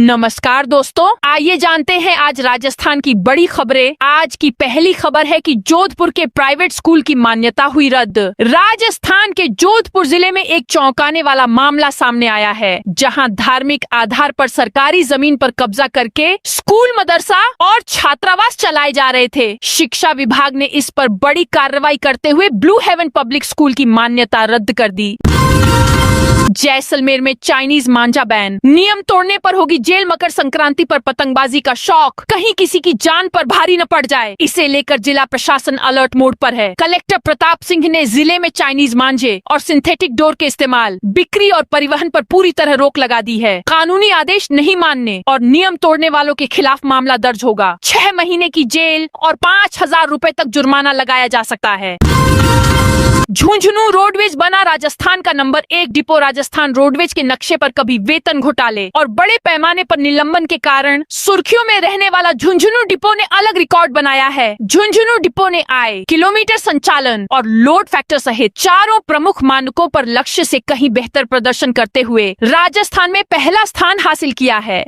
नमस्कार दोस्तों, आइए जानते हैं आज राजस्थान की बड़ी खबरें। आज की पहली खबर है कि जोधपुर के प्राइवेट स्कूल की मान्यता हुई रद्द। राजस्थान के जोधपुर जिले में एक चौंकाने वाला मामला सामने आया है, जहां धार्मिक आधार पर सरकारी जमीन पर कब्जा करके स्कूल, मदरसा और छात्रावास चलाए जा रहे थे। शिक्षा विभाग ने इस पर बड़ी कार्रवाई करते हुए ब्लू हेवन पब्लिक स्कूल की मान्यता रद्द कर दी। जैसलमेर में चाइनीज मांझा बैन, नियम तोड़ने पर होगी जेल। मकर संक्रांति पर पतंगबाजी का शौक, कहीं किसी की जान पर भारी न पड़ जाए, इसे लेकर जिला प्रशासन अलर्ट मोड पर है। कलेक्टर प्रताप सिंह ने जिले में चाइनीज मांझे और सिंथेटिक डोर के इस्तेमाल, बिक्री और परिवहन पर पूरी तरह रोक लगा दी है। कानूनी आदेश नहीं मानने और नियम तोड़ने वालों के खिलाफ मामला दर्ज होगा। 6 महीने की जेल और 5,000 रुपए तक जुर्माना लगाया जा सकता है। झुंझुनू रोडवेज बना राजस्थान का नंबर 1 डिपो। राजस्थान रोडवेज के नक्शे पर कभी वेतन घोटाले और बड़े पैमाने पर निलंबन के कारण सुर्खियों में रहने वाला झुंझुनू डिपो ने अलग रिकॉर्ड बनाया है। झुंझुनू डिपो ने आय, किलोमीटर संचालन और लोड फैक्टर सहित चारों प्रमुख मानकों पर लक्ष्य से कहीं बेहतर प्रदर्शन करते हुए राजस्थान में पहला स्थान हासिल किया है।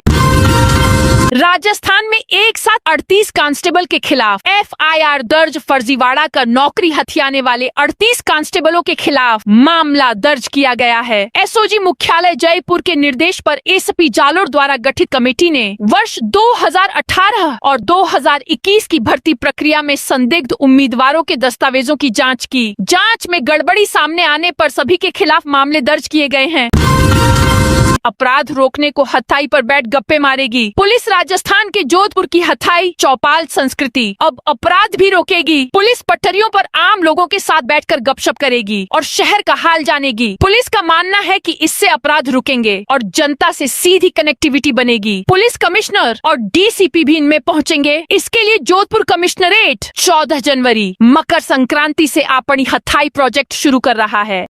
राजस्थान में एक साथ 38 कांस्टेबल के खिलाफ FIR दर्ज। फर्जीवाड़ा कर नौकरी हथियाने वाले 38 कांस्टेबलों के खिलाफ मामला दर्ज किया गया है। SOG मुख्यालय जयपुर के निर्देश पर ACP जालोर द्वारा गठित कमेटी ने वर्ष 2018 और 2021 की भर्ती प्रक्रिया में संदिग्ध उम्मीदवारों के दस्तावेजों की जाँच की। जाँच में गड़बड़ी सामने आने पर सभी के खिलाफ मामले दर्ज किए गए हैं। अपराध रोकने को हथाई पर बैठ गप्पे मारेगी पुलिस। राजस्थान के जोधपुर की हथाई चौपाल संस्कृति अब अपराध भी रोकेगी। पुलिस पटरियों पर आम लोगों के साथ बैठकर गपशप करेगी और शहर का हाल जानेगी। पुलिस का मानना है कि इससे अपराध रुकेंगे और जनता से सीधी कनेक्टिविटी बनेगी। पुलिस कमिश्नर और DCP भी इनमें पहुंचेंगे। इसके लिए जोधपुर कमिश्नरेट 14 जनवरी मकर संक्रांति से अपनी हथाई प्रोजेक्ट शुरू कर रहा है।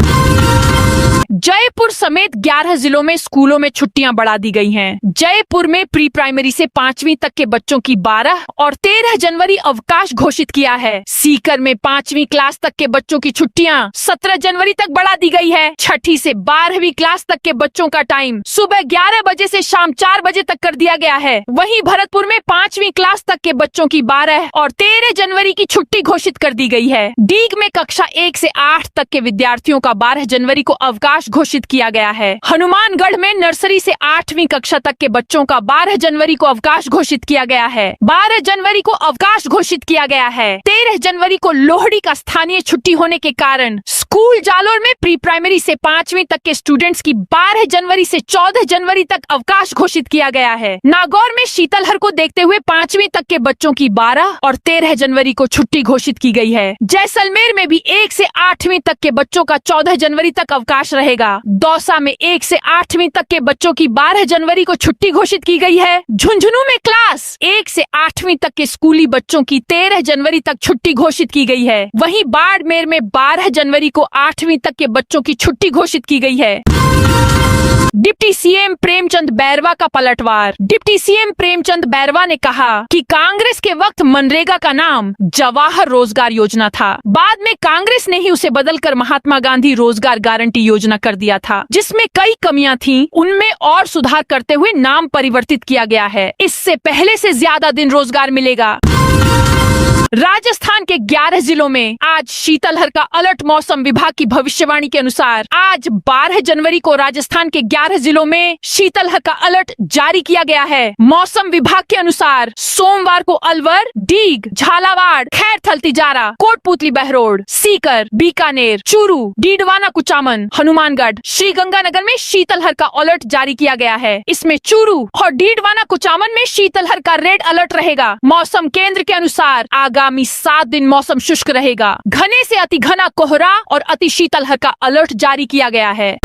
जयपुर समेत 11 जिलों में स्कूलों में छुट्टियां बढ़ा दी गई हैं। जयपुर में प्री प्राइमरी से 5वीं तक के बच्चों की 12 और 13 जनवरी अवकाश घोषित किया है। सीकर में 5वीं क्लास तक के बच्चों की छुट्टियां 17 जनवरी तक बढ़ा दी गई है। 6ठी से 12वीं क्लास तक के बच्चों का टाइम सुबह 11 बजे से शाम 4 बजे तक कर दिया गया है। वहीं भरतपुर में 5वीं क्लास तक के बच्चों की 12 और 13 जनवरी की छुट्टी घोषित कर दी गई है। डीग में कक्षा 1 से 8 तक के विद्यार्थियों का 12 जनवरी को अवकाश घोषित किया गया है। हनुमानगढ़ में नर्सरी से 8वीं कक्षा तक के बच्चों का 12 जनवरी को अवकाश घोषित किया गया है। 12 जनवरी को अवकाश घोषित किया गया है। 13 जनवरी को लोहड़ी का स्थानीय छुट्टी होने के कारण स्कूल जालोर में प्री प्राइमरी से 5वीं तक के स्टूडेंट्स की 12 जनवरी से 14 जनवरी तक अवकाश घोषित किया गया है। नागौर में शीतलहर को देखते हुए 5वीं तक के बच्चों की 12 और 13 जनवरी को छुट्टी घोषित की गई है। जैसलमेर में भी 1 से 8वीं तक के बच्चों का 14 जनवरी तक अवकाश रहेगा। दौसा में 1 से 8वीं तक के बच्चों की 12 जनवरी को छुट्टी घोषित की गई है। झुंझुनू में क्लास 1 से 8वीं तक के स्कूली बच्चों की 13 जनवरी तक छुट्टी घोषित की गई है। वहीं बाड़मेर में 12 जनवरी को 8वीं तक के बच्चों की छुट्टी घोषित की गई है। डिप्टी सीएम प्रेमचंद बैरवा का पलटवार। डिप्टी सीएम प्रेमचंद बैरवा ने कहा कि कांग्रेस के वक्त मनरेगा का नाम जवाहर रोजगार योजना था। बाद में कांग्रेस ने ही उसे बदलकर महात्मा गांधी रोजगार गारंटी योजना कर दिया था, जिसमें कई कमियां थीं। उनमें और सुधार करते हुए नाम परिवर्तित किया गया है। इससे पहले से ज्यादा दिन रोजगार मिलेगा। राजस्थान के 11 जिलों में आज शीतलहर का अलर्ट। मौसम विभाग की भविष्यवाणी के अनुसार आज 12 जनवरी को राजस्थान के 11 जिलों में शीतलहर का अलर्ट जारी किया गया है। मौसम विभाग के अनुसार सोमवार को अलवर, डीग, झालावाड़, खैरथल, तिजारा, कोटपुतली, बहरोड, सीकर, बीकानेर, चूरू, डीडवाना, कुचामन, हनुमानगढ़, श्रीगंगानगर में शीतलहर का अलर्ट जारी किया गया है। इसमें चूरू और डीडवाना, कुचामन में शीतलहर का रेड अलर्ट रहेगा। मौसम केंद्र के अनुसार आगामी 7 दिन मौसम शुष्क रहेगा। घने से अति घना कोहरा और अति शीतलहर का अलर्ट जारी किया गया है।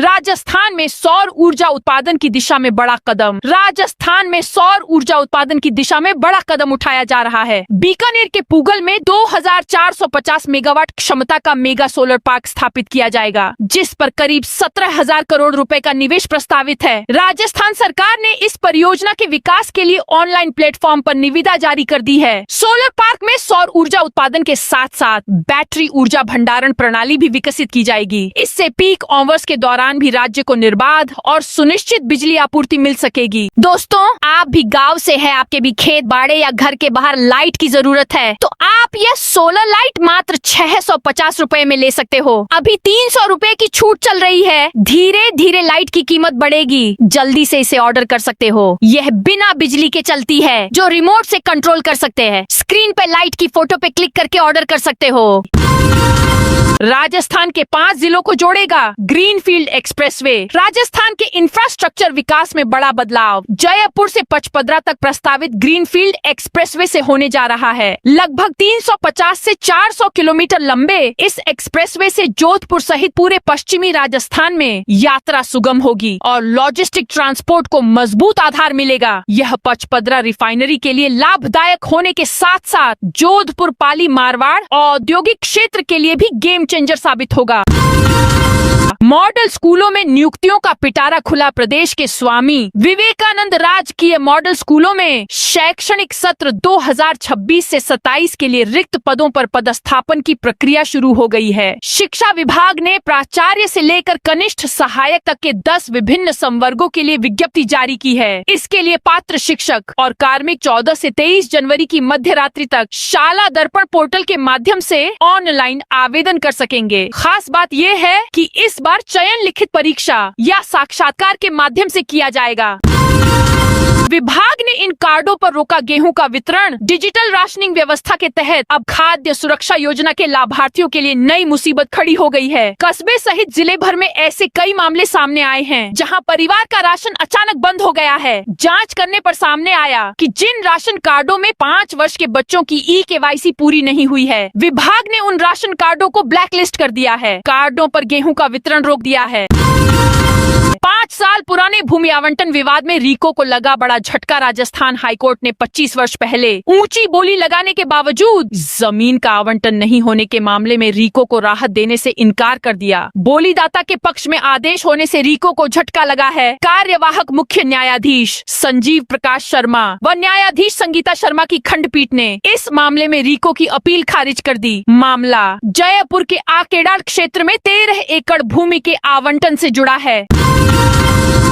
राजस्थान में सौर ऊर्जा उत्पादन की दिशा में बड़ा कदम। राजस्थान में सौर ऊर्जा उत्पादन की दिशा में बड़ा कदम उठाया जा रहा है। बीकानेर के पूगल में 2450 मेगावाट क्षमता का मेगा सोलर पार्क स्थापित किया जाएगा, जिस पर करीब 17,000 करोड़ रुपए का निवेश प्रस्तावित है। राजस्थान सरकार ने इस परियोजना के विकास के लिए ऑनलाइन प्लेटफॉर्म पर निविदा जारी कर दी है। सोलर पार्क में सौर ऊर्जा उत्पादन के साथ साथ बैटरी ऊर्जा भंडारण प्रणाली भी विकसित की जाएगी। इससे पीक आवर्स के दौरान दौरान भी राज्य को निर्बाध और सुनिश्चित बिजली आपूर्ति मिल सकेगी। दोस्तों, आप भी गांव से हैं, आपके भी खेत बाड़े या घर के बाहर लाइट की जरूरत है, तो आप यह सोलर लाइट मात्र 650 रुपए में ले सकते हो। अभी 300 रुपए की छूट चल रही है। धीरे धीरे लाइट की कीमत बढ़ेगी, जल्दी से इसे ऑर्डर कर सकते हो। यह बिना बिजली के चलती है, जो रिमोट से कंट्रोल कर सकते हैं। स्क्रीन पे लाइट की फोटो पे क्लिक करके ऑर्डर कर सकते हो। राजस्थान के 5 जिलों को जोड़ेगा ग्रीनफील्ड एक्सप्रेसवे। राजस्थान के इंफ्रास्ट्रक्चर विकास में बड़ा बदलाव। जयपुर से पचपदरा तक प्रस्तावित ग्रीनफील्ड एक्सप्रेसवे से होने जा रहा है। लगभग 350 से 400 किलोमीटर लंबे इस एक्सप्रेसवे से जोधपुर सहित पूरे पश्चिमी राजस्थान में यात्रा सुगम होगी और लॉजिस्टिक ट्रांसपोर्ट को मजबूत आधार मिलेगा। यह पचपदरा रिफाइनरी के लिए लाभदायक होने के साथ साथ जोधपुर पाली मारवाड़ औद्योगिक क्षेत्र के लिए भी गेम चेंजर साबित होगा। मॉडल स्कूलों में नियुक्तियों का पिटारा खुला। प्रदेश के स्वामी विवेकानंद राजकीय मॉडल स्कूलों में शैक्षणिक सत्र 2026 से 27 के लिए रिक्त पदों पर पदस्थापन की प्रक्रिया शुरू हो गई है। शिक्षा विभाग ने प्राचार्य से लेकर कनिष्ठ सहायक तक के 10 विभिन्न संवर्गों के लिए विज्ञप्ति जारी की है। इसके लिए पात्र शिक्षक और कार्मिक 14 से 23 जनवरी की मध्य रात्रि तक शाला दर्पण पोर्टल के माध्यम से ऑनलाइन आवेदन कर सकेंगे। खास बात यह है कि इस बार चयन लिखित परीक्षा या साक्षात्कार के माध्यम से किया जाएगा। विभाग ने इन कार्डों पर रोका गेहूं का वितरण। डिजिटल राशनिंग व्यवस्था के तहत अब खाद्य सुरक्षा योजना के लाभार्थियों के लिए नई मुसीबत खड़ी हो गई है। कस्बे सहित जिले भर में ऐसे कई मामले सामने आए हैं जहां परिवार का राशन अचानक बंद हो गया है। जांच करने पर सामने आया कि जिन राशन कार्डों में 5 वर्ष के बच्चों की KYC पूरी नहीं हुई है, विभाग ने उन राशन कार्डों को ब्लैकलिस्ट कर दिया है। कार्डों पर गेहूं का वितरण रोक दिया है। 5 साल पुराने भूमि आवंटन विवाद में रीको को लगा बड़ा झटका। राजस्थान हाईकोर्ट ने 25 वर्ष पहले ऊंची बोली लगाने के बावजूद जमीन का आवंटन नहीं होने के मामले में रीको को राहत देने से इनकार कर दिया। बोलीदाता के पक्ष में आदेश होने से रीको को झटका लगा है। कार्यवाहक मुख्य न्यायाधीश संजीव प्रकाश शर्मा व न्यायाधीश संगीता शर्मा की खंडपीठ ने इस मामले में रीको की अपील खारिज कर दी। मामला जयपुर के आकेडाल क्षेत्र में 13 एकड़ भूमि के आवंटन से जुड़ा है।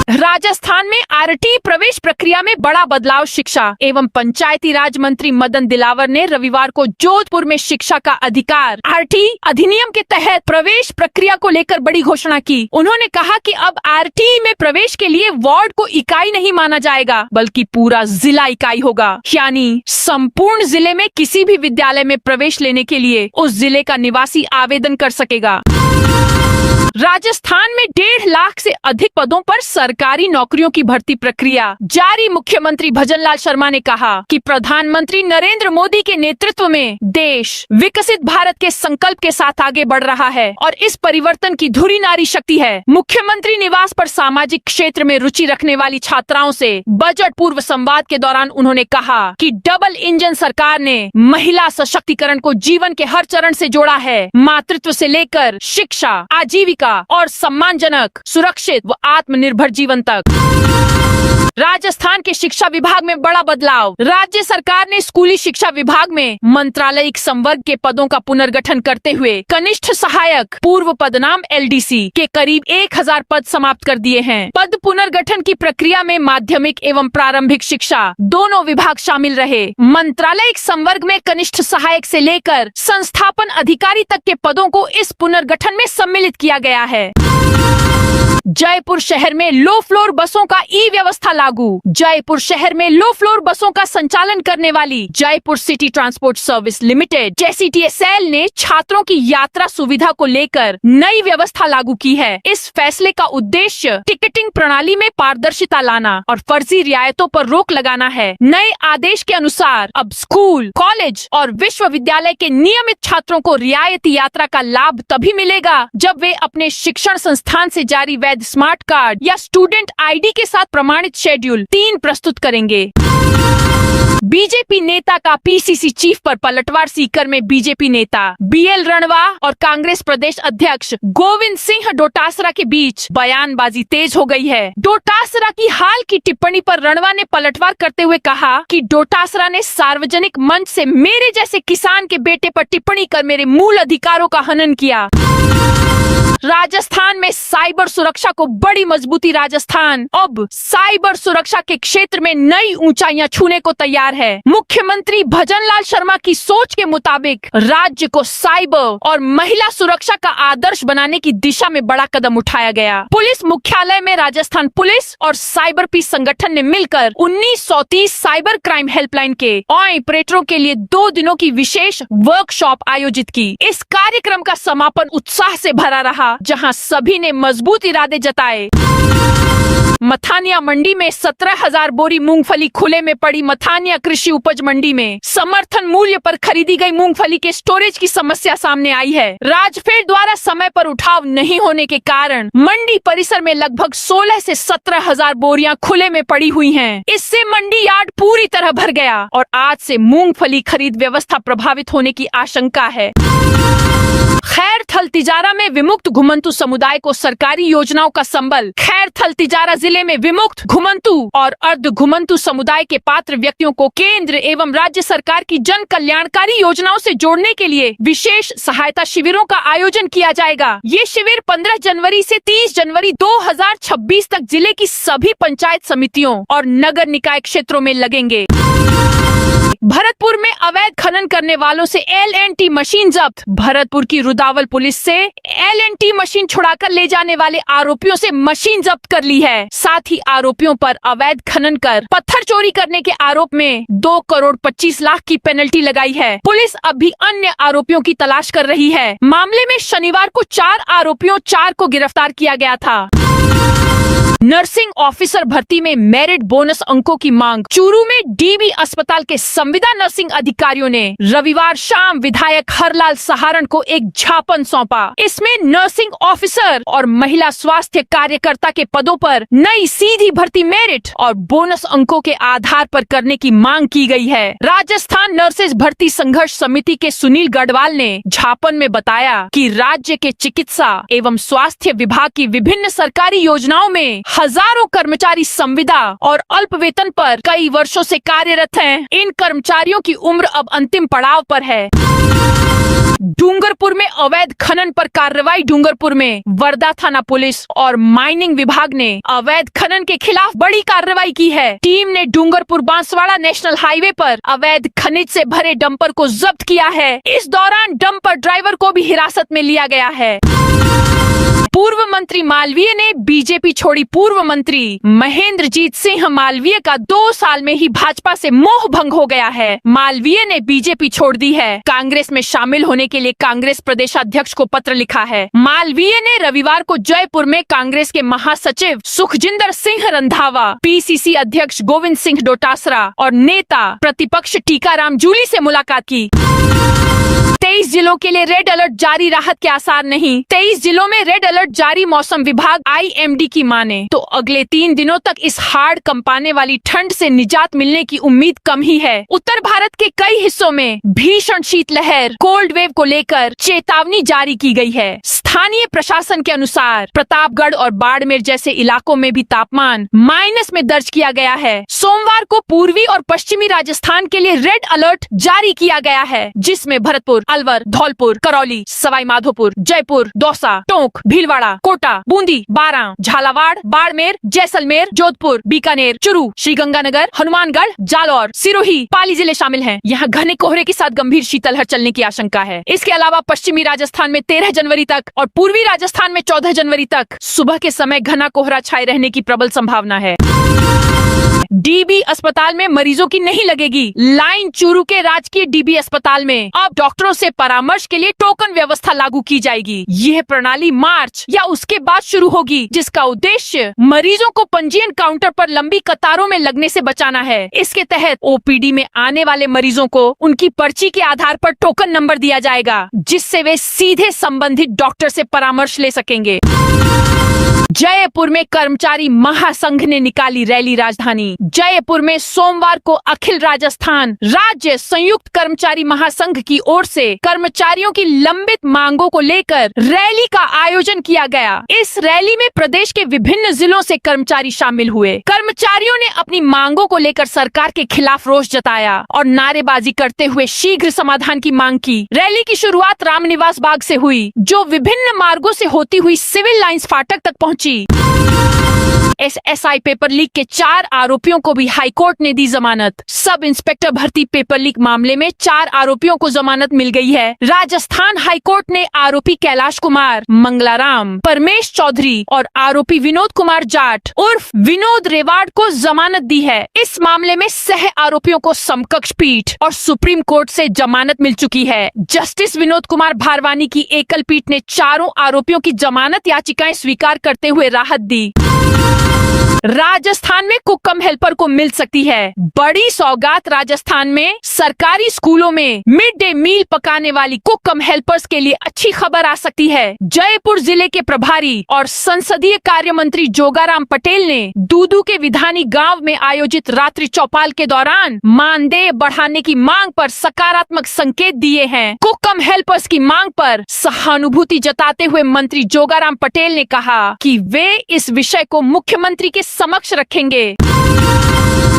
राजस्थान में RT प्रवेश प्रक्रिया में बड़ा बदलाव। शिक्षा एवं पंचायती राज मंत्री मदन दिलावर ने रविवार को जोधपुर में शिक्षा का अधिकार RT अधिनियम के तहत प्रवेश प्रक्रिया को लेकर बड़ी घोषणा की। उन्होंने कहा कि अब RT में प्रवेश के लिए वार्ड को इकाई नहीं माना जाएगा, बल्कि पूरा जिला इकाई होगा। यानी संपूर्ण जिले में किसी भी विद्यालय में प्रवेश लेने के लिए उस जिले का निवासी आवेदन कर सकेगा। राजस्थान में 1.5 लाख से अधिक पदों पर सरकारी नौकरियों की भर्ती प्रक्रिया जारी। मुख्यमंत्री भजनलाल शर्मा ने कहा कि प्रधानमंत्री नरेंद्र मोदी के नेतृत्व में देश विकसित भारत के संकल्प के साथ आगे बढ़ रहा है और इस परिवर्तन की धुरी नारी शक्ति है। मुख्यमंत्री निवास पर सामाजिक क्षेत्र में रुचि रखने वाली छात्राओं से बजट पूर्व संवाद के दौरान उन्होंने कहा कि डबल इंजन सरकार ने महिला सशक्तिकरण को जीवन के हर चरण से जोड़ा है। मातृत्व से लेकर शिक्षा, आजीविका और सम्मानजनक, सुरक्षित व आत्मनिर्भर जीवन तक। राजस्थान के शिक्षा विभाग में बड़ा बदलाव। राज्य सरकार ने स्कूली शिक्षा विभाग में मंत्रालयिक संवर्ग के पदों का पुनर्गठन करते हुए कनिष्ठ सहायक पूर्व पदनाम LDC के करीब 1000 पद समाप्त कर दिए हैं। पद पुनर्गठन की प्रक्रिया में माध्यमिक एवं प्रारंभिक शिक्षा दोनों विभाग शामिल रहे। मंत्रालयिक संवर्ग में कनिष्ठ सहायक से लेकर संस्थापन अधिकारी तक के पदों को इस पुनर्गठन में सम्मिलित किया गया है। जयपुर शहर में लो फ्लोर बसों का व्यवस्था लागू। जयपुर शहर में लो फ्लोर बसों का संचालन करने वाली Jaipur city transport service limited JCTSL ने छात्रों की यात्रा सुविधा को लेकर नई व्यवस्था लागू की है। इस फैसले का उद्देश्य टिकटिंग प्रणाली में पारदर्शिता लाना और फर्जी रियायतों पर रोक लगाना है। नए आदेश के अनुसार अब स्कूल, कॉलेज और विश्वविद्यालय के नियमित छात्रों को रियायती यात्रा का लाभ तभी मिलेगा जब वे अपने शिक्षण संस्थान से जारी वैध स्मार्ट कार्ड या स्टूडेंट ID के साथ प्रमाणित शेड्यूल 3 प्रस्तुत करेंगे। बीजेपी नेता का PCC चीफ पर पलटवार। सीकर में बीजेपी नेता BL रणवा और कांग्रेस प्रदेश अध्यक्ष गोविंद सिंह डोटासरा के बीच बयानबाजी तेज हो गई है। डोटासरा की हाल की टिप्पणी पर रणवा ने पलटवार करते हुए कहा कि डोटासरा ने सार्वजनिक मंच से मेरे जैसे किसान के बेटे पर टिप्पणी कर मेरे मूल अधिकारों का हनन किया। राजस्थान में साइबर सुरक्षा को बड़ी मजबूती। राजस्थान अब साइबर सुरक्षा के क्षेत्र में नई ऊंचाइयां छूने को तैयार है। मुख्यमंत्री भजनलाल शर्मा की सोच के मुताबिक राज्य को साइबर और महिला सुरक्षा का आदर्श बनाने की दिशा में बड़ा कदम उठाया गया। पुलिस मुख्यालय में राजस्थान पुलिस और साइबर पीस संगठन ने मिलकर 1930 साइबर क्राइम हेल्पलाइन के ऑपरेटरों के लिए 2 दिनों की विशेष वर्कशॉप आयोजित की। इस कार्यक्रम का समापन उत्साह से भरा रहा, जहां सभी ने मजबूत इरादे जताए। मथानिया मंडी में 17,000 बोरी मूंगफली खुले में पड़ी। मथानिया कृषि उपज मंडी में समर्थन मूल्य पर खरीदी गई मूंगफली के स्टोरेज की समस्या सामने आई है। राजफेड द्वारा समय पर उठाव नहीं होने के कारण मंडी परिसर में लगभग 16 से 17,000 बोरियां खुले में पड़ी हुई हैं। इससे मंडी यार्ड पूरी तरह भर गया और आज से मूंगफली खरीद व्यवस्था प्रभावित होने की आशंका है। खैरथल तिजारा में विमुक्त घुमंतु समुदाय को सरकारी योजनाओं का संबल। खैरथल तिजारा जिले में विमुक्त घुमंतु और अर्ध घुमंतु समुदाय के पात्र व्यक्तियों को केंद्र एवं राज्य सरकार की जन कल्याणकारी योजनाओं से जोड़ने के लिए विशेष सहायता शिविरों का आयोजन किया जाएगा। ये शिविर 15 जनवरी से 30 जनवरी 2026 तक जिले की सभी पंचायत समितियों और नगर निकाय क्षेत्रों में लगेंगे। भरतपुर में अवैध खनन करने वालों से LNT मशीन जब्त। भरतपुर की रुदावल पुलिस से LNT मशीन छुड़ाकर ले जाने वाले आरोपियों से मशीन जब्त कर ली है। साथ ही आरोपियों पर अवैध खनन कर पत्थर चोरी करने के आरोप में 2 करोड़ 25 लाख की पेनल्टी लगाई है। पुलिस अभी अन्य आरोपियों की तलाश कर रही है। मामले में शनिवार को 4 आरोपियों 4 को गिरफ्तार किया गया था। नर्सिंग ऑफिसर भर्ती में मेरिट बोनस अंकों की मांग। चूरू में DB अस्पताल के संविदा नर्सिंग अधिकारियों ने रविवार शाम विधायक हरलाल सहारण को एक ज्ञापन सौंपा। इसमें नर्सिंग ऑफिसर और महिला स्वास्थ्य कार्यकर्ता के पदों पर नई सीधी भर्ती मेरिट और बोनस अंकों के आधार पर करने की मांग की गई है। राजस्थान नर्सेज भर्ती संघर्ष समिति के सुनील गढ़वाल ने ज्ञापन में बताया कि राज्य के चिकित्सा एवं स्वास्थ्य विभाग की विभिन्न सरकारी योजनाओं में हजारों कर्मचारी संविदा और अल्प वेतन पर कई वर्षों से कार्यरत हैं। इन कर्मचारियों की उम्र अब अंतिम पड़ाव पर है। डूंगरपुर में अवैध खनन पर कार्रवाई। डूंगरपुर में वर्दा थाना पुलिस और माइनिंग विभाग ने अवैध खनन के खिलाफ बड़ी कार्रवाई की है। टीम ने डूंगरपुर बांसवाड़ा नेशनल हाईवे पर अवैध खनिज से भरे डंपर को जब्त किया है। इस दौरान डंपर ड्राइवर को भी हिरासत में लिया गया है। पूर्व मंत्री मालवीय ने बीजेपी छोड़ी। पूर्व मंत्री महेंद्रजीत सिंह मालवीय का 2 साल में ही भाजपा से मोह भंग हो गया है। मालवीय ने बीजेपी छोड़ दी है। कांग्रेस में शामिल होने के लिए कांग्रेस प्रदेशाध्यक्ष को पत्र लिखा है। मालवीय ने रविवार को जयपुर में कांग्रेस के महासचिव सुखजिंदर सिंह रंधावा, PCC अध्यक्ष गोविंद सिंह डोटासरा और नेता प्रतिपक्ष टीकाराम जूली से मुलाकात की। 23 जिलों के लिए रेड अलर्ट जारी। राहत के आसार नहीं। 23 जिलों में रेड अलर्ट जारी। मौसम विभाग IMD की माने तो अगले 3 दिनों तक इस हाड़ कंपाने वाली ठंड से निजात मिलने की उम्मीद कम ही है। उत्तर भारत के कई हिस्सों में भीषण शीतलहर कोल्ड वेव को लेकर चेतावनी जारी की गई है। स्थानीय प्रशासन के अनुसार प्रतापगढ़ और बाड़मेर जैसे इलाकों में भी तापमान माइनस में दर्ज किया गया है। सोमवार को पूर्वी और पश्चिमी राजस्थान के लिए रेड अलर्ट जारी किया गया है, जिसमें भरतपुर, अलवर, धौलपुर, करौली, सवाई माधोपुर, जयपुर, दौसा, टोंक, भीलवाड़ा, कोटा, बूंदी, बारां, झालावाड़, बाड़मेर, जैसलमेर, जोधपुर, बीकानेर, चुरू, श्रीगंगानगर, हनुमानगढ़, जालौर, सिरोही, पाली जिले शामिल हैं। यहाँ घने कोहरे के साथ गंभीर शीतलहर चलने की आशंका है। इसके अलावा पश्चिमी राजस्थान में 13 जनवरी तक और पूर्वी राजस्थान में 14 जनवरी तक सुबह के समय घना कोहरा छाए रहने की प्रबल संभावना है। DB अस्पताल में मरीजों की नहीं लगेगी लाइन। चूरू के राजकीय DB अस्पताल में अब डॉक्टरों से परामर्श के लिए टोकन व्यवस्था लागू की जाएगी। यह प्रणाली मार्च या उसके बाद शुरू होगी, जिसका उद्देश्य मरीजों को पंजीयन काउंटर पर लंबी कतारों में लगने से बचाना है। इसके तहत OPD में आने वाले मरीजों को उनकी पर्ची के आधार पर टोकन नंबर दिया जाएगा, जिससे वे सीधे संबंधित डॉक्टर से परामर्श ले सकेंगे। जयपुर में कर्मचारी महासंघ ने निकाली रैली। राजधानी जयपुर में सोमवार को अखिल राजस्थान राज्य संयुक्त कर्मचारी महासंघ की ओर से कर्मचारियों की लंबित मांगों को लेकर रैली का आयोजन किया गया। इस रैली में प्रदेश के विभिन्न जिलों से कर्मचारी शामिल हुए। कर्मचारियों ने अपनी मांगों को लेकर सरकार के खिलाफ रोष जताया और नारेबाजी करते हुए शीघ्र समाधान की मांग की। रैली की शुरुआत रामनिवास बाग से हुई, जो विभिन्न मार्गों से होती हुई सिविल लाइंस फाटक तक पहुंची। एसएसआई पेपर लीक के 4 आरोपियों को भी हाईकोर्ट ने दी जमानत। सब इंस्पेक्टर भर्ती पेपर लीक मामले में 4 आरोपियों को जमानत मिल गई है। राजस्थान हाईकोर्ट ने आरोपी कैलाश कुमार, मंगलाराम, परमेश चौधरी और आरोपी विनोद कुमार जाट उर्फ विनोद रेवाड़ को जमानत दी है। इस मामले में सह आरोपियों को समकक्ष पीठ और सुप्रीम कोर्ट से जमानत मिल चुकी है। जस्टिस विनोद कुमार भारवानी की एकल पीठ ने चारों आरोपियों की जमानत याचिकाएं स्वीकार करते हुए राहत दी। राजस्थान में कुकम हेल्पर को मिल सकती है बड़ी सौगात। राजस्थान में सरकारी स्कूलों में मिड डे मील पकाने वाली कुकम हेल्पर्स के लिए अच्छी खबर आ सकती है। जयपुर जिले के प्रभारी और संसदीय कार्य मंत्री जोगाराम पटेल ने दूदू के विधानी गांव में आयोजित रात्रि चौपाल के दौरान मानदेय बढ़ाने की मांग पर सकारात्मक संकेत दिए हैं। कुकम हेल्पर्स की मांग पर सहानुभूति जताते हुए मंत्री जोगाराम पटेल ने कहा कि वे इस विषय को मुख्यमंत्री के समक्ष रखेंगे।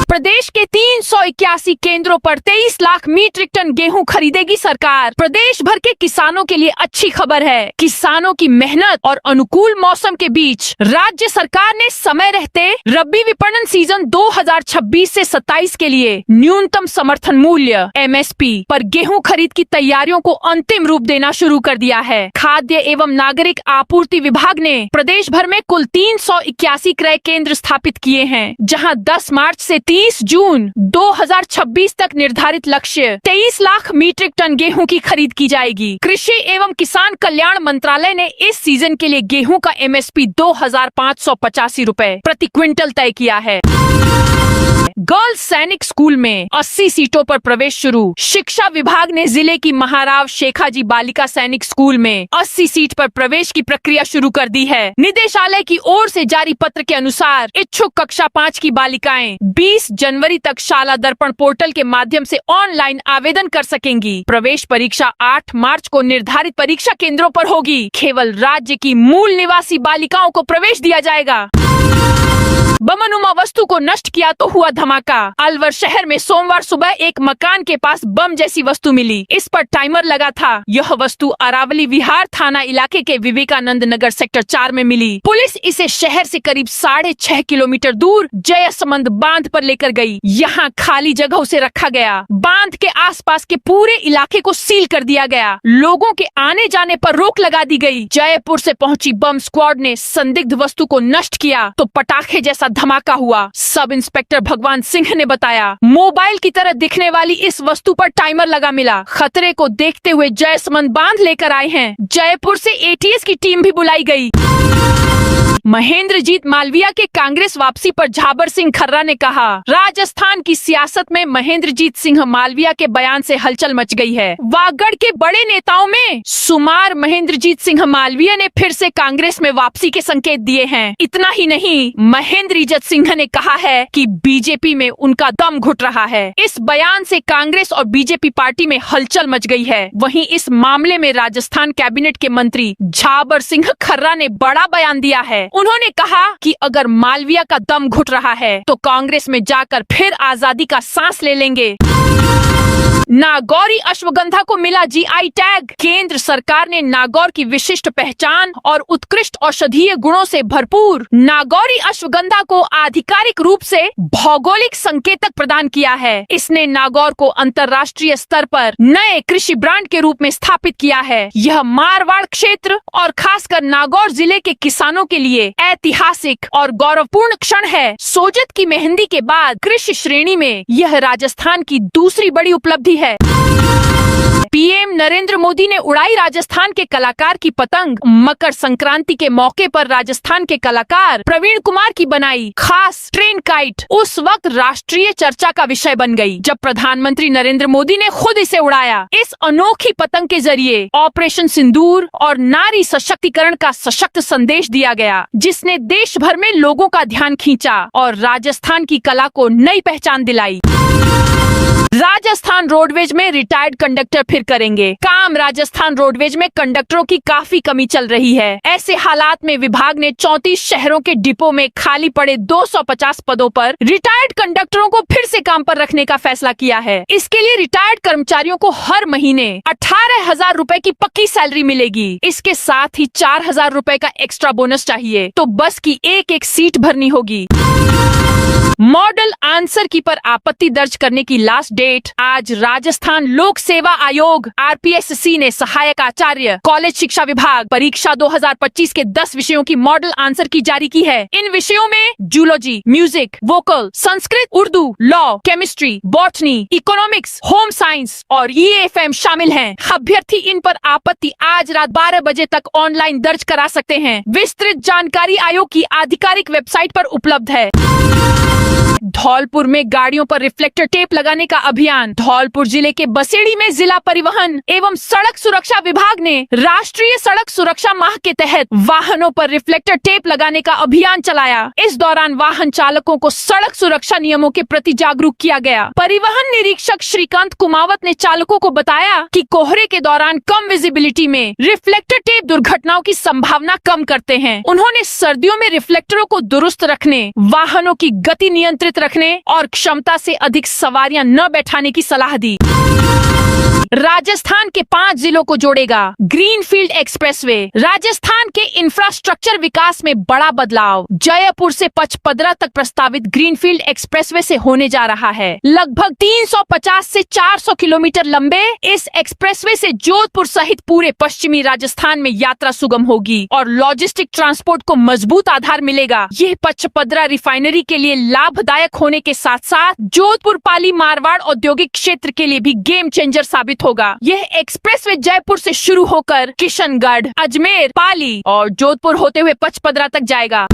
प्रदेश के 381 केंद्रों पर 23 लाख मीट्रिक टन गेहूं खरीदेगी सरकार। प्रदेश भर के किसानों के लिए अच्छी खबर है। किसानों की मेहनत और अनुकूल मौसम के बीच राज्य सरकार ने समय रहते रबी विपणन सीजन 2026 से 27 के लिए न्यूनतम समर्थन मूल्य (MSP) पर गेहूं खरीद की तैयारियों को अंतिम रूप देना शुरू कर दिया है। खाद्य एवं नागरिक आपूर्ति विभाग ने प्रदेश भर में कुल 381 क्रय केंद्र स्थापित किए हैं, जहां 10 मार्च से 30 जून 2026 तक निर्धारित लक्ष्य 23 लाख मीट्रिक टन गेहूं की खरीद की जाएगी। कृषि एवं किसान कल्याण मंत्रालय ने इस सीजन के लिए गेहूं का MSP 2,585 रुपए प्रति क्विंटल तय किया है। गर्ल्स सैनिक स्कूल में 80 सीटों पर प्रवेश शुरू। शिक्षा विभाग ने जिले की महाराव शेखाजी बालिका सैनिक स्कूल में 80 सीट पर प्रवेश की प्रक्रिया शुरू कर दी है। निदेशालय की ओर से जारी पत्र के अनुसार इच्छुक कक्षा 5 की बालिकाएं 20 जनवरी तक शाला दर्पण पोर्टल के माध्यम से ऑनलाइन आवेदन कर सकेंगी। प्रवेश परीक्षा 8 मार्च को निर्धारित परीक्षा केंद्रों पर होगी। केवल राज्य की मूल निवासी बालिकाओं को प्रवेश दिया जाएगा। बमनुमा वस्तु को नष्ट किया तो हुआ धमाका। अलवर शहर में सोमवार सुबह एक मकान के पास बम जैसी वस्तु मिली। इस पर टाइमर लगा था। यह वस्तु अरावली विहार थाना इलाके के विवेकानंद नगर सेक्टर 4 में मिली। पुलिस इसे शहर से करीब 6.5 किलोमीटर दूर जयसमंद बांध पर लेकर गई। यहाँ खाली जगह उसे रखा गया। बांध के आसपास के पूरे इलाके को सील कर दिया गया। लोगों के आने जाने पर रोक लगा दी गई। जयपुर से पहुंची बम स्क्वाड ने संदिग्ध वस्तु को नष्ट किया तो पटाखे जैसा धमाका हुआ। सब इंस्पेक्टर भगवान सिंह ने बताया, मोबाइल की तरह दिखने वाली इस वस्तु पर टाइमर लगा मिला। खतरे को देखते हुए जयसमंद बांध लेकर आए हैं। जयपुर से ATS की टीम भी बुलाई गई। महेंद्रजीत मालविया के कांग्रेस वापसी पर झाबर सिंह खर्रा ने कहा, राजस्थान की सियासत में महेंद्रजीत सिंह मालविया के बयान से हलचल मच गई है। वागड़ के बड़े नेताओं में शुमार महेंद्रजीत सिंह मालविया ने फिर से कांग्रेस में वापसी के संकेत दिए हैं। इतना ही नहीं, महेंद्रजीत सिंह ने कहा है कि बीजेपी में उनका दम घुट रहा है। इस बयान से कांग्रेस और बीजेपी पार्टी में हलचल मच गई है। वहीं इस मामले में राजस्थान कैबिनेट के मंत्री झाबर सिंह खर्रा ने बड़ा बयान दिया है। उन्होंने कहा कि अगर मालविया का दम घुट रहा है तो कांग्रेस में जाकर फिर आजादी का सांस ले लेंगे। नागौरी अश्वगंधा को मिला GI टैग। केंद्र सरकार ने नागौर की विशिष्ट पहचान और उत्कृष्ट औषधीय गुणों से भरपूर नागौरी अश्वगंधा को आधिकारिक रूप से भौगोलिक संकेतक प्रदान किया है। इसने नागौर को अंतर्राष्ट्रीय स्तर पर नए कृषि ब्रांड के रूप में स्थापित किया है। यह मारवाड़ क्षेत्र और खासकर नागौर जिले के किसानों के लिए ऐतिहासिक और गौरवपूर्ण क्षण है। सोजत की मेहंदी के बाद कृषि श्रेणी में यह राजस्थान की दूसरी बड़ी उपलब्धि है। पीएम नरेंद्र मोदी ने उड़ाई राजस्थान के कलाकार की पतंग। मकर संक्रांति के मौके पर राजस्थान के कलाकार प्रवीण कुमार की बनाई खास ट्रेन काइट उस वक्त राष्ट्रीय चर्चा का विषय बन गई, जब प्रधानमंत्री नरेंद्र मोदी ने खुद इसे उड़ाया। इस अनोखी पतंग के जरिए ऑपरेशन सिंदूर और नारी सशक्तिकरण का सशक्त संदेश दिया गया, जिसने देश भर में लोगों का ध्यान खींचा और राजस्थान की कला को नई पहचान दिलाई। राजस्थान रोडवेज में रिटायर्ड कंडक्टर फिर करेंगे काम। राजस्थान रोडवेज में कंडक्टरों की काफी कमी चल रही है। ऐसे हालात में विभाग ने 34 शहरों के डिपो में खाली पड़े 250 पदों पर रिटायर्ड कंडक्टरों को फिर से काम पर रखने का फैसला किया है। इसके लिए रिटायर्ड कर्मचारियों को हर महीने 18,000 रूपए की पक्की सैलरी मिलेगी। इसके साथ ही 4,000 रूपए का एक्स्ट्रा बोनस चाहिए, तो बस की एक सीट भरनी होगी। मॉडल आंसर की पर आपत्ति दर्ज करने की लास्ट डेट आज। राजस्थान लोक सेवा आयोग RPSC ने सहायक आचार्य कॉलेज शिक्षा विभाग परीक्षा 2025 के 10 विषयों की मॉडल आंसर की जारी की है। इन विषयों में zoology, music, vocal, Sanskrit, Urdu, law, chemistry, botany, economics, home science और EFM शामिल हैं। अभ्यर्थी इन पर आपत्ति आज रात 12 बजे तक ऑनलाइन दर्ज करा सकते हैं। विस्तृत जानकारी आयोग की आधिकारिक वेबसाइट पर उपलब्ध है। धौलपुर में गाड़ियों पर रिफ्लेक्टर टेप लगाने का अभियान। धौलपुर जिले के बसेड़ी में जिला परिवहन एवं सड़क सुरक्षा विभाग ने राष्ट्रीय सड़क सुरक्षा माह के तहत वाहनों पर रिफ्लेक्टर टेप लगाने का अभियान चलाया। इस दौरान वाहन चालकों को सड़क सुरक्षा नियमों के प्रति जागरूक किया गया। परिवहन निरीक्षक श्रीकांत कुमावत ने चालकों को बताया कि कोहरे के दौरान कम विजिबिलिटी में रिफ्लेक्टर टेप दुर्घटनाओं की संभावना कम करते हैं। उन्होंने सर्दियों में रिफ्लेक्टरों को दुरुस्त रखने, वाहनों की गति नियंत्रित रखने और क्षमता से अधिक सवारियां न बैठाने की सलाह दी। राजस्थान के 5 जिलों को जोड़ेगा ग्रीनफील्ड एक्सप्रेसवे। राजस्थान के इंफ्रास्ट्रक्चर विकास में बड़ा बदलाव जयपुर से पचपदरा तक प्रस्तावित ग्रीनफील्ड एक्सप्रेसवे से होने जा रहा है। लगभग 350 से 400 किलोमीटर लंबे इस एक्सप्रेसवे से जोधपुर सहित पूरे पश्चिमी राजस्थान में यात्रा सुगम होगी और लॉजिस्टिक ट्रांसपोर्ट को मजबूत आधार मिलेगा। यह पचपदरा रिफाइनरी के लिए लाभदायक होने के साथ साथ जोधपुर पाली मारवाड़ औद्योगिक क्षेत्र के लिए भी गेम चेंजर साबित होगा। यह एक्सप्रेसवे जयपुर से शुरू होकर किशनगढ़, अजमेर, पाली और जोधपुर होते हुए पचपदरा तक जाएगा।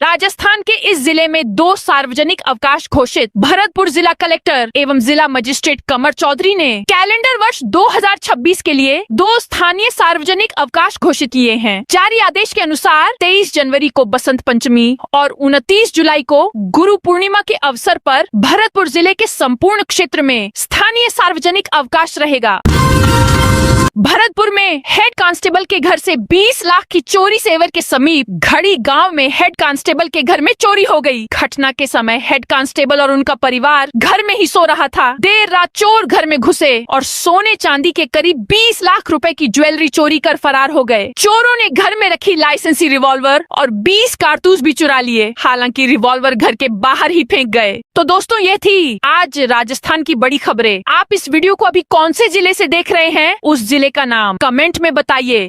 राजस्थान के इस जिले में 2 सार्वजनिक अवकाश घोषित। भरतपुर जिला कलेक्टर एवं जिला मजिस्ट्रेट कमर चौधरी ने कैलेंडर वर्ष 2026 के लिए 2 स्थानीय सार्वजनिक अवकाश घोषित किए हैं। जारी आदेश के अनुसार 23 जनवरी को बसंत पंचमी और 29 जुलाई को गुरु पूर्णिमा के अवसर पर भरतपुर जिले के संपूर्ण क्षेत्र में स्थानीय सार्वजनिक अवकाश रहेगा। भरतपुर में हेड कांस्टेबल के घर से 20 लाख की चोरी सेवर के समीप घड़ी गांव में हेड कांस्टेबल के घर में चोरी हो गई। घटना के समय हेड कांस्टेबल और उनका परिवार घर में ही सो रहा था। देर रात चोर घर में घुसे और सोने चांदी के करीब 20 लाख रुपए की ज्वेलरी चोरी कर फरार हो गए। चोरों ने घर में रखी लाइसेंसी रिवॉल्वर और 20 कारतूस भी चुरा लिए। हालांकि रिवॉल्वर घर के बाहर ही फेंक गए। तो दोस्तों, ये थी आज राजस्थान की बड़ी खबरें। आप इस वीडियो को अभी कौन से जिले से देख रहे हैं, उस जिले का नाम कमेंट में बताइए।